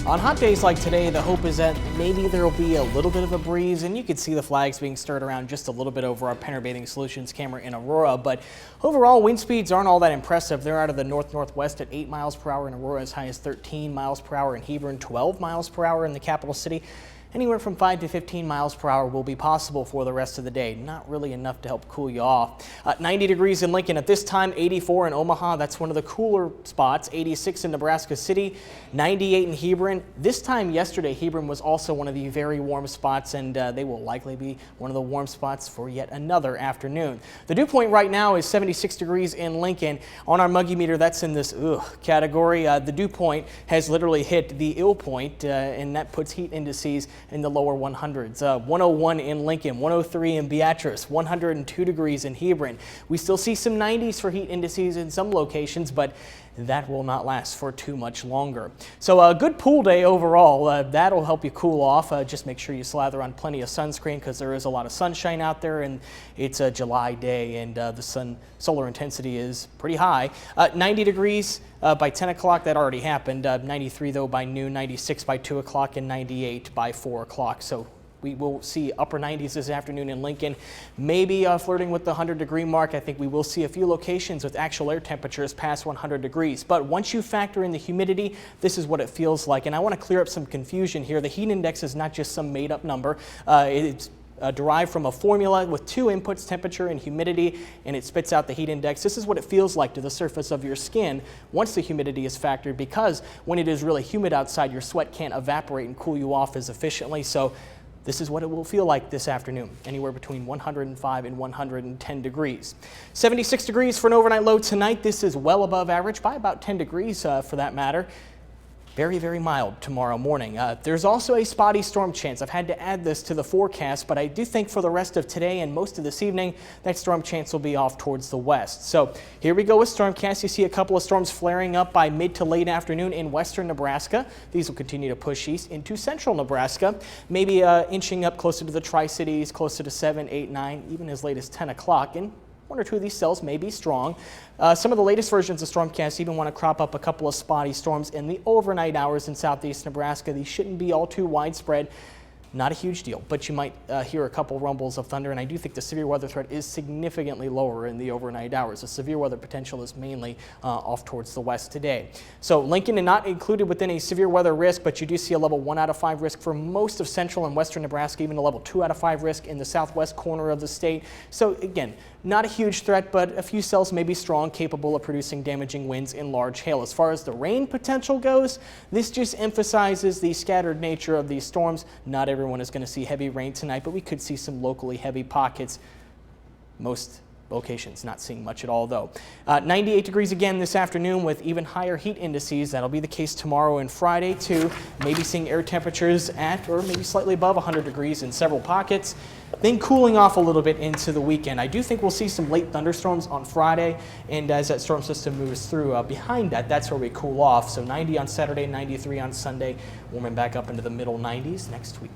On hot days like today, the hope is that maybe there will be a little bit of a breeze, and you could see the flags being stirred around just a little bit over our Penner Bathing Solutions camera in Aurora. But overall, wind speeds aren't all that impressive. They're out of the north-northwest at 8 miles per hour in Aurora, as high as 13 miles per hour in Hebron, 12 miles per hour in the capital city. Anywhere from 5 to 15 miles per hour will be possible for the rest of the day. Not really enough to help cool you off. 90 degrees in Lincoln at this time, 84 in Omaha. That's one of the cooler spots. 86 in Nebraska City, 98 in Hebron. This time yesterday, Hebron was also one of the very warm spots, and they will likely be one of the warm spots for yet another afternoon. The dew point right now is 76 degrees in Lincoln. On our muggy meter, that's in this category. The dew point has literally hit the ill point, and that puts heat indices in the lower 100s. 101 in Lincoln, 103 in Beatrice, 102 degrees in Hebron. We still see some 90s for heat indices in some locations, but that will not last for too much longer. So a good pool day overall. That'll help you cool off. Just make sure you slather on plenty of sunscreen because there is a lot of sunshine out there, and it's a July day, and the solar intensity is pretty high. 90 degrees by 10 o'clock. That already happened. 93 though by noon, 96 by 2 o'clock, and 98 by 4 o'clock. So we will see upper 90s this afternoon in Lincoln, maybe flirting with the 100-degree mark. I think we will see a few locations with actual air temperatures past 100 degrees. But once you factor in the humidity, this is what it feels like. And I want to clear up some confusion here. The heat index is not just some made-up number. It's derived from a formula with two inputs, temperature and humidity, and it spits out the heat index. This is what it feels like to the surface of your skin once the humidity is factored, because when it is really humid outside, your sweat can't evaporate and cool you off as efficiently. So this is what it will feel like this afternoon, anywhere between 105 and 110 degrees. 76 degrees for an overnight low tonight. This is well above average by about 10 degrees for that matter. Very, very mild tomorrow morning. There's also a spotty storm chance. I've had to add this to the forecast, but I do think for the rest of today and most of this evening, that storm chance will be off towards the west. So here we go with Stormcast. You see a couple of storms flaring up by mid to late afternoon in western Nebraska. These will continue to push east into central Nebraska, maybe inching up closer to the Tri-Cities, closer to 7, 8, 9, even as late as 10 o'clock. And one or two of these cells may be strong. Some of the latest versions of Stormcast even want to crop up a couple of spotty storms in the overnight hours in southeast Nebraska. These shouldn't be all too widespread. Not a huge deal, but you might hear a couple rumbles of thunder, and I do think the severe weather threat is significantly lower in the overnight hours. The severe weather potential is mainly off towards the west today. So Lincoln is not included within a severe weather risk, but you do see a level 1 out of 5 risk for most of central and western Nebraska, even a level 2 out of 5 risk in the southwest corner of the state. So again, not a huge threat, but a few cells may be strong, capable of producing damaging winds and large hail. As far as the rain potential goes, this just emphasizes the scattered nature of these storms. Not everyone is going to see heavy rain tonight, but we could see some locally heavy pockets. Most locations not seeing much at all though. 98 degrees again this afternoon with even higher heat indices. That'll be the case tomorrow and Friday too. Maybe seeing air temperatures at or maybe slightly above 100 degrees in several pockets. Then cooling off a little bit into the weekend. I do think we'll see some late thunderstorms on Friday, and as that storm system moves through behind that, that's where we cool off. So 90 on Saturday, 93 on Sunday, warming back up into the middle 90s next week.